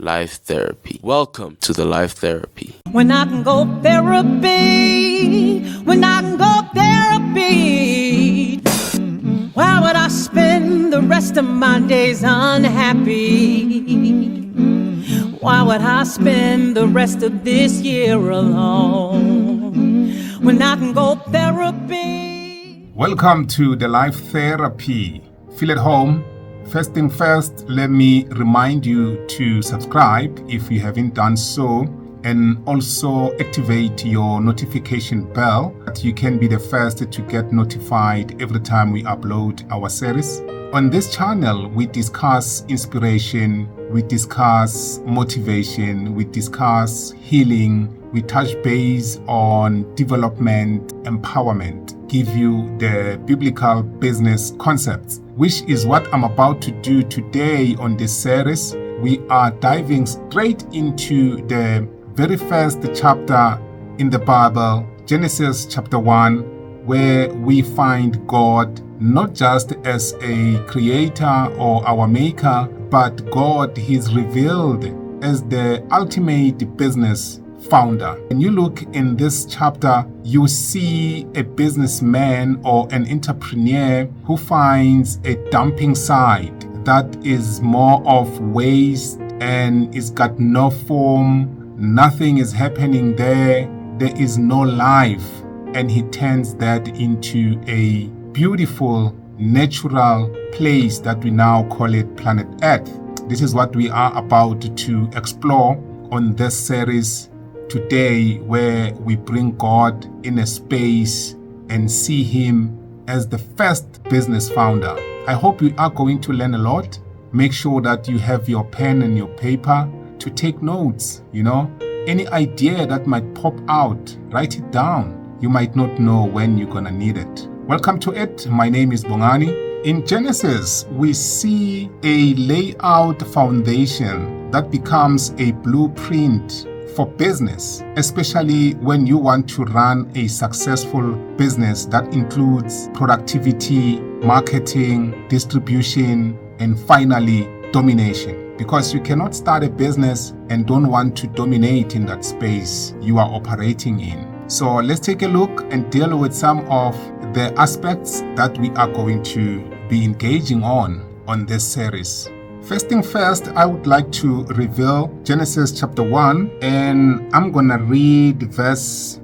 Life Therapy. Welcome to the Life Therapy. When I can go therapy, when I can go therapy, why would I spend the rest of my days unhappy? Why would I spend the rest of this year alone when I can go therapy? Welcome to the Life Therapy. Feel at home. First thing first, let me remind you to subscribe if you haven't done so, and also activate your notification bell that you can be the first to get notified every time we upload our series. On this channel, we discuss inspiration, we discuss motivation, we discuss healing, we touch base on development, empowerment, give you the biblical business concepts, which is what I'm about to do today on this series. We are diving straight into the very first chapter in the Bible, Genesis chapter 1, where we find God not just as a creator or our maker, but God is revealed as the ultimate business founder. When you look in this chapter, you see a businessman or an entrepreneur who finds a dumping site that is more of waste and it's got no form, nothing is happening there, there is no life, and he turns that into a beautiful natural place that we now call it planet Earth. This is what we are about to explore on this series today, where we bring God in a space and see him as the first business founder. I hope you are going to learn a lot. Make sure that you have your pen and your paper to take notes. Any idea that might pop out, write it down. You might not know when you're gonna need it. Welcome to it. My name is Bongani. In Genesis, we see a layout foundation that becomes a blueprint for business, especially when you want to run a successful business that includes productivity, marketing, distribution, and finally, domination. Because you cannot start a business and don't want to dominate in that space you are operating in. So let's take a look and deal with some of the aspects that we are going to be engaging on this series. First thing first, I would like to reveal Genesis chapter 1, and I'm gonna read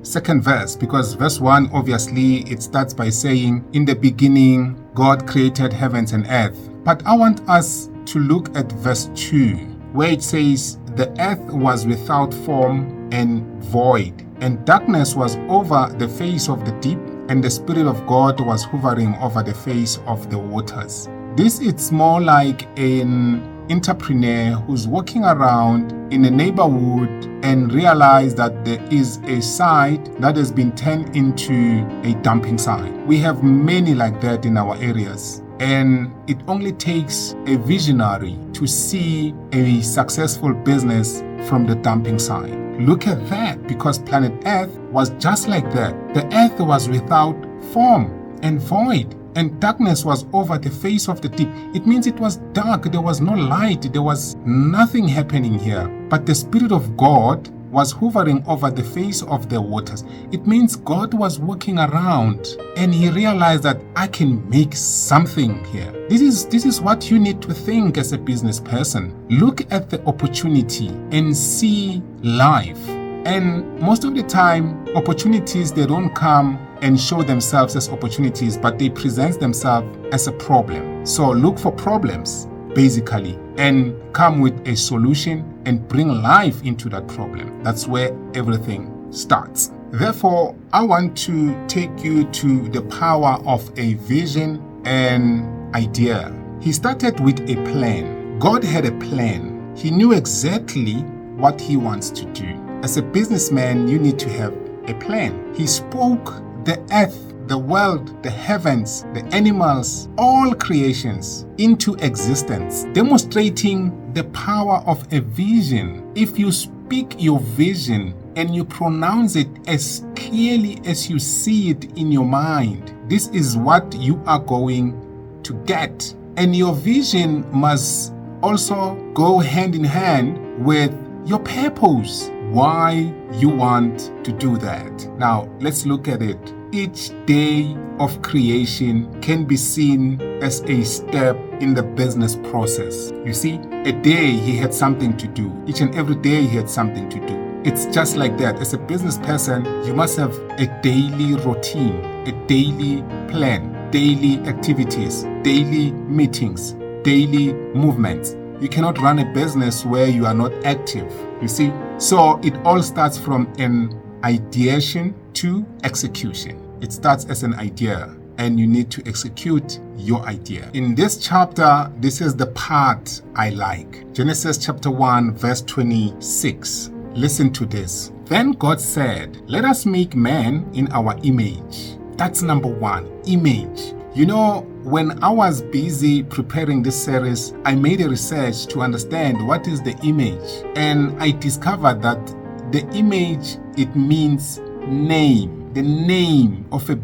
second verse, because verse 1, obviously, it starts by saying, in the beginning, God created heavens and earth. But I want us to look at verse 2, where it says, the earth was without form and void, and darkness was over the face of the deep, and the Spirit of God was hovering over the face of the waters. This is more like an entrepreneur who's walking around in a neighborhood and realize that there is a site that has been turned into a dumping site. We have many like that in our areas. And it only takes a visionary to see a successful business from the dumping site. Look at that, because planet Earth was just like that. The earth was without form and void, and darkness was over the face of the deep. It means it was dark, there was no light, there was nothing happening here. But the Spirit of God was hovering over the face of the waters. It means God was walking around and he realized that I can make something here. This is what you need to think as a business person. Look at the opportunity and see life. And most of the time, opportunities, they don't come and show themselves as opportunities, but they present themselves as a problem. So look for problems, basically, and come with a solution and bring life into that problem. That's where everything starts. Therefore, I want to take you to the power of a vision and idea. He started with a plan. God had a plan. He knew exactly what he wants to do. As a businessman, you need to have a plan. He spoke the earth, the world, the heavens, the animals, all creations into existence, demonstrating the power of a vision. If you speak your vision and you pronounce it as clearly as you see it in your mind, this is what you are going to get. And your vision must also go hand in hand with your purpose, why you want to do that. Now, let's look at it. Each day of creation can be seen as a step in the business process. You see, a day he had something to do. Each and every day he had something to do. It's just like that. As a business person, you must have a daily routine, a daily plan, daily activities, daily meetings, daily movements. You cannot run a business where you are not active, you see. So it all starts from an ideation to execution. It starts as an idea and you need to execute your idea. In this chapter, this is the part I like. Genesis chapter 1 verse 26. Listen to this. Then God said, let us make man in our image. That's number one, image. You know, when I was busy preparing this series, I made a research to understand what is the image. And I discovered that the image, it means name. The name of a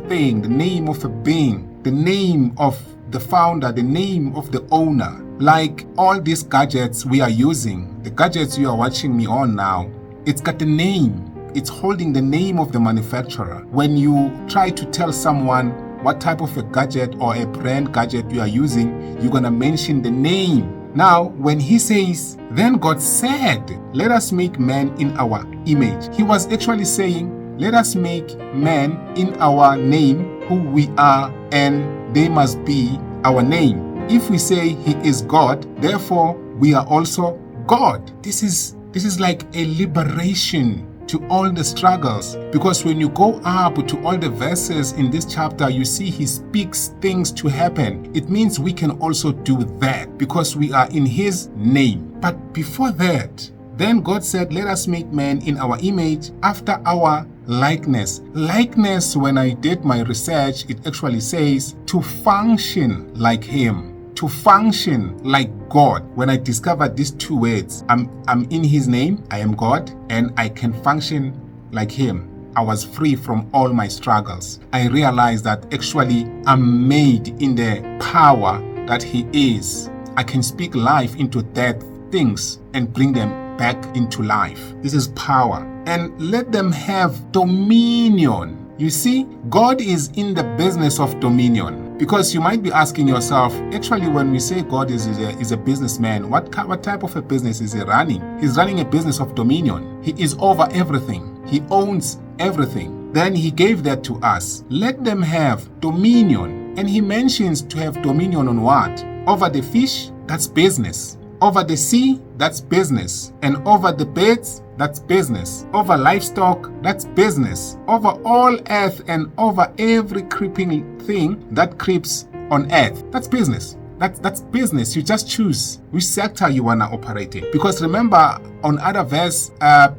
thing, the name of a being, the name of the founder, the name of the owner. Like all these gadgets we are using, the gadgets you are watching me on now, it's got the name. It's holding the name of the manufacturer. When you try to tell someone what type of a gadget or a brand gadget you are using, you're going to mention the name. Now, when he says, then God said, let us make man in our image, he was actually saying, let us make man in our name, who we are, and they must be our name. If we say he is God, therefore we are also God. This is like a liberation to all the struggles, because when you go up to all the verses in this chapter, you see he speaks things to happen. It means we can also do that because we are in his name. But before that, then God said, let us make man in our image, after our likeness. Likeness, when I did my research, it actually says to function like him, to function like God. When I discovered these two words, I'm in his name, I am God, and I can function like him. I was free from all my struggles. I realized that actually I'm made in the power that he is. I can speak life into dead things and bring them back into life. This is power. And let them have dominion. You see, God is in the business of dominion. Because you might be asking yourself, actually, when we say God is a businessman, what type of a business is he running? He's running a business of dominion. He is over everything. He owns everything. Then he gave that to us. Let them have dominion. And he mentions to have dominion on what? Over the fish, that's business. Over the sea, that's business. And over the birds, that's business. Over livestock, that's business. Over all earth and over every creeping thing that creeps on earth, that's business. That's business. You just choose which sector you want to operate in. Because remember, on other verse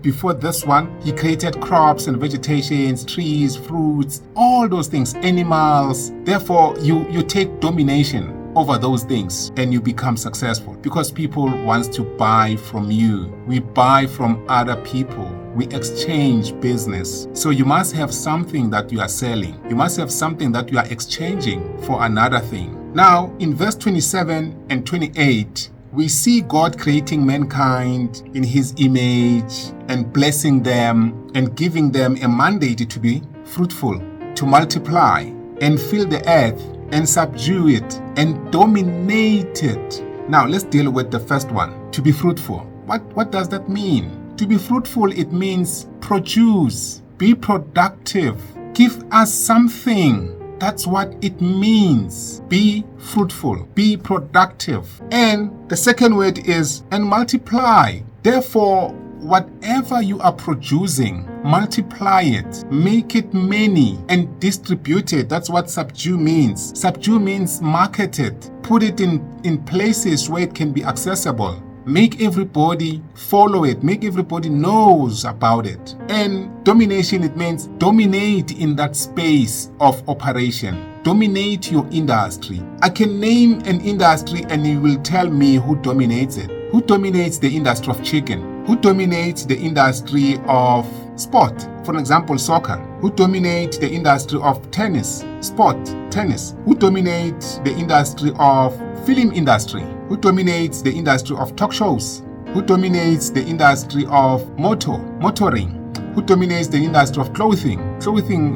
before this one, he created crops and vegetations, trees, fruits, all those things, animals. Therefore, you take domination over those things and you become successful because people want to buy from you. We buy from other people. We exchange business. So you must have something that you are selling. You must have something that you are exchanging for another thing. Now, in verse 27 and 28, we see God creating mankind in his image and blessing them and giving them a mandate to be fruitful, to multiply and fill the earth and subdue it and dominate it. Now let's deal with the first one, to be fruitful. What does that mean? To be fruitful, it means produce, be productive, give us something. That's what it means. Be fruitful, be productive. And the second word is, and multiply. Therefore, whatever you are producing, multiply it, make it many, and distribute it. That's what subdue means. Subdue means market it, put it in places where it can be accessible. Make everybody follow it, make everybody knows about it. And domination, it means dominate in that space of operation. Dominate your industry. I can name an industry and you will tell me who dominates it. Who dominates the industry of chicken? Who dominates the industry of Sport, for example, soccer. Who dominate the industry of tennis? Sport, tennis. Who dominates the industry of film industry? Who dominates the industry of talk shows? Who dominates the industry of motoring? Who dominates the industry of clothing,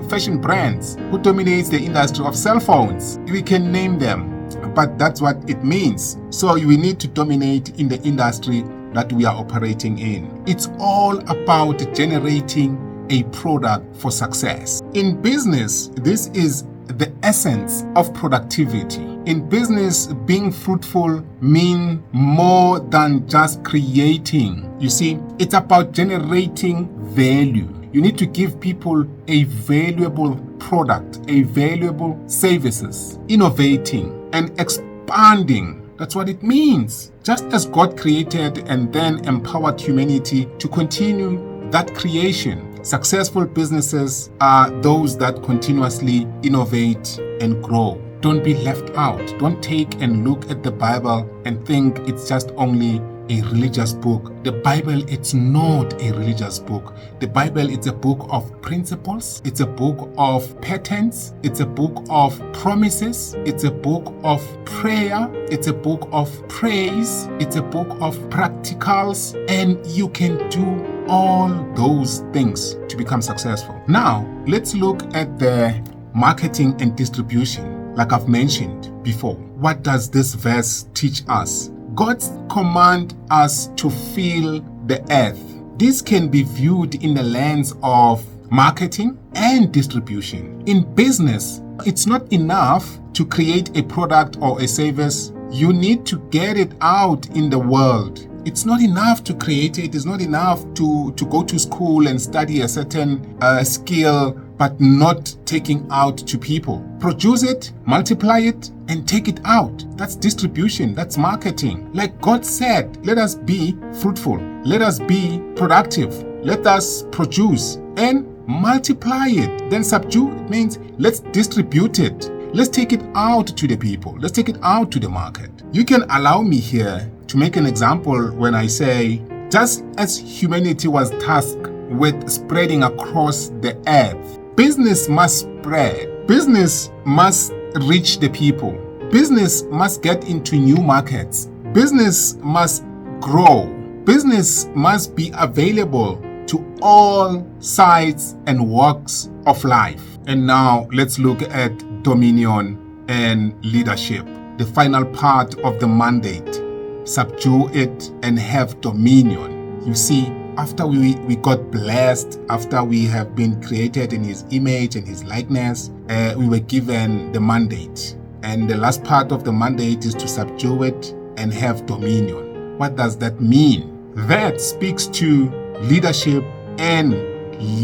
fashion brands? Who dominates the industry of cell phones? We can name them, but that's what it means. So we need to dominate in the industry that we are operating in. It's all about generating a product for success. In business, this is the essence of productivity. In business, being fruitful means more than just creating. You see, it's about generating value. You need to give people a valuable product, a valuable services, innovating and expanding. That's what it means. Just as God created and then empowered humanity to continue that creation. Successful businesses are those that continuously innovate and grow. Don't be left out. Don't take and look at the Bible and think it's just only a religious book. The Bible, it's not a religious book. The Bible, it's a book of principles. It's a book of patterns. It's a book of promises. It's a book of prayer. It's a book of praise. It's a book of practicals. And you can do all those things to become successful. Now, let's look at the marketing and distribution. Like I've mentioned before, what does this verse teach us? God commands us to fill the earth. This can be viewed in the lens of marketing and distribution. In business, it's not enough to create a product or a service. You need to get it out in the world. It's not enough to create it. It's not enough to go to school and study a certain skill, but not taking out to people. Produce it, multiply it, and take it out. That's distribution. That's marketing. Like God said, let us be fruitful. Let us be productive. Let us produce and multiply it. Then subdue means let's distribute it. Let's take it out to the people. Let's take it out to the market. You can allow me here to make an example when I say, just as humanity was tasked with spreading across the earth, business must spread. Business must reach the people. Business must get into new markets. Business must grow. Business must be available to all sides and walks of life. And now let's look at dominion and leadership. The final part of the mandate. Subdue it and have dominion. You see, after we got blessed, after we have been created in His image and His likeness, we were given the mandate. And the last part of the mandate is to subdue it and have dominion. What does that mean? That speaks to leadership and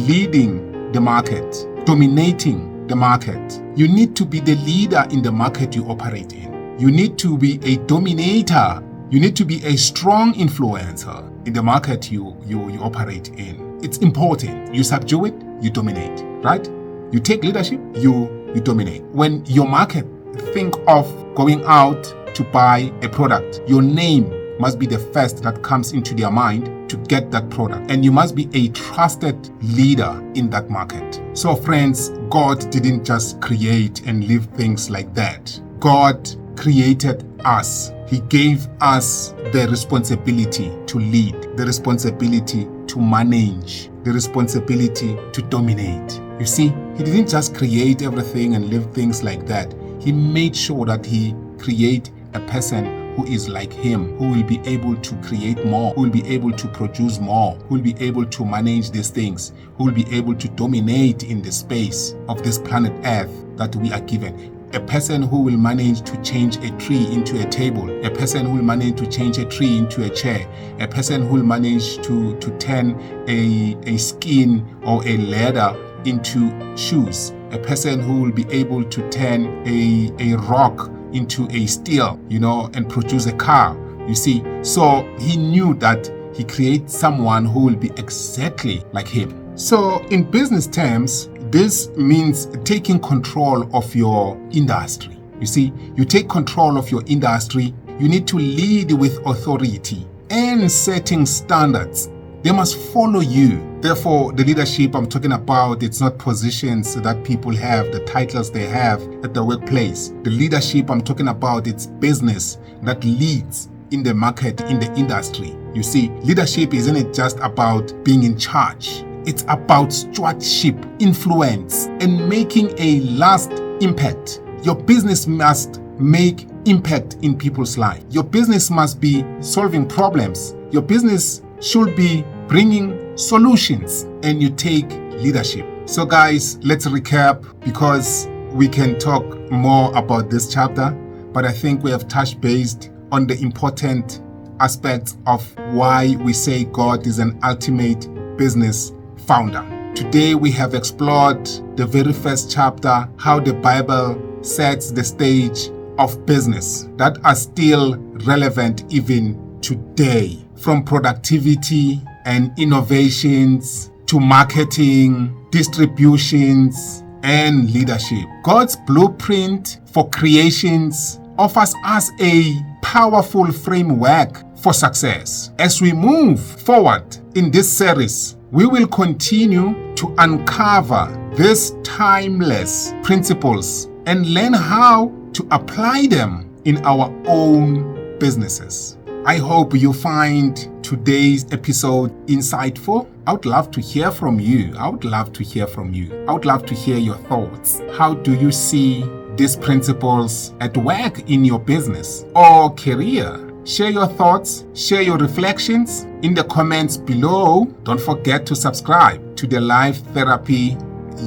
leading the market, dominating the market. You need to be the leader in the market you operate in. You need to be a dominator. You need to be a strong influencer in the market you operate in. It's important. You subdue it, you dominate, right? You take leadership, you dominate. When your market think of going out to buy a product, your name must be the first that comes into their mind to get that product. And you must be a trusted leader in that market. So friends, God didn't just create and leave things like that. God created us. He gave us the responsibility to lead, the responsibility to manage, the responsibility to dominate. You see, He didn't just create everything and leave things like that. He made sure that He create a person who is like Him, who will be able to create more, who will be able to produce more, who will be able to manage these things, who will be able to dominate in the space of this planet Earth that we are given. A person who will manage to change a tree into a table, a person who will manage to change a tree into a chair, a person who will manage to turn a skin or a leather into shoes, a person who will be able to turn a rock into a steel, and produce a car. You see, so He knew that He creates someone who will be exactly like Him. So in business terms, this means taking control of your industry. You see, you take control of your industry. You need to lead with authority and setting standards They must follow you. Therefore, the leadership I'm talking about, it's not positions that people have, the titles they have at the workplace. The leadership I'm talking about, it's business that leads in the market, in the industry. You see, leadership isn't it just about being in charge. It's about stewardship, influence, and making a last impact. Your business must make impact in people's life. Your business must be solving problems. Your business should be bringing solutions, and you take leadership. So guys, let's recap, because we can talk more about this chapter, but I think we have touched base on the important aspects of why we say God is an ultimate business founder. Today we have explored the very first chapter, how the Bible sets the stage of business that are still relevant even today, from productivity and innovations to marketing, distributions, and leadership. God's blueprint for creations offers us a powerful framework for success. As we move forward in this series, we will continue to uncover these timeless principles and learn how to apply them in our own businesses. I hope you find today's episode insightful. I would love to hear from you. I would love to hear your thoughts. How do you see these principles at work in your business or career? Share your thoughts, share your reflections in the comments below. Don't forget to subscribe to the Life Therapy.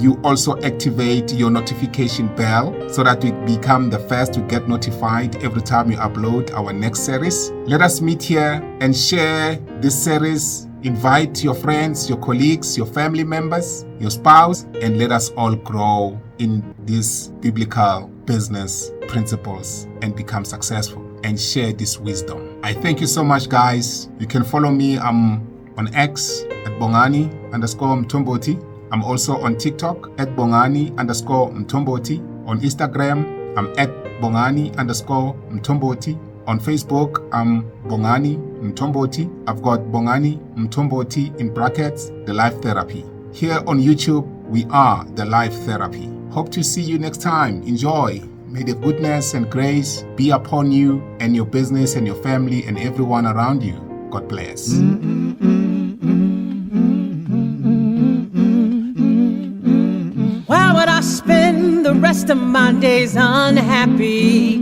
You also activate your notification bell so that you become the first to get notified every time you upload our next series. Let us meet here and share this series. Invite your friends, your colleagues, your family members, your spouse, and let us all grow in these biblical business principles and become successful and share this wisdom. I thank you so much, guys. You can follow me. I'm on X at Bongani_Mtomboti. I'm also on TikTok at Bongani_Mtomboti. On Instagram, I'm at Bongani_Mtomboti. On Facebook, I'm Bongani Mtomboti. I've got Bongani Mtomboti in brackets, The Life Therapy. Here on YouTube, we are The Life Therapy. Hope to see you next time. Enjoy. May the goodness and grace be upon you and your business and your family and everyone around you. God bless. Why would I spend the rest of my days unhappy?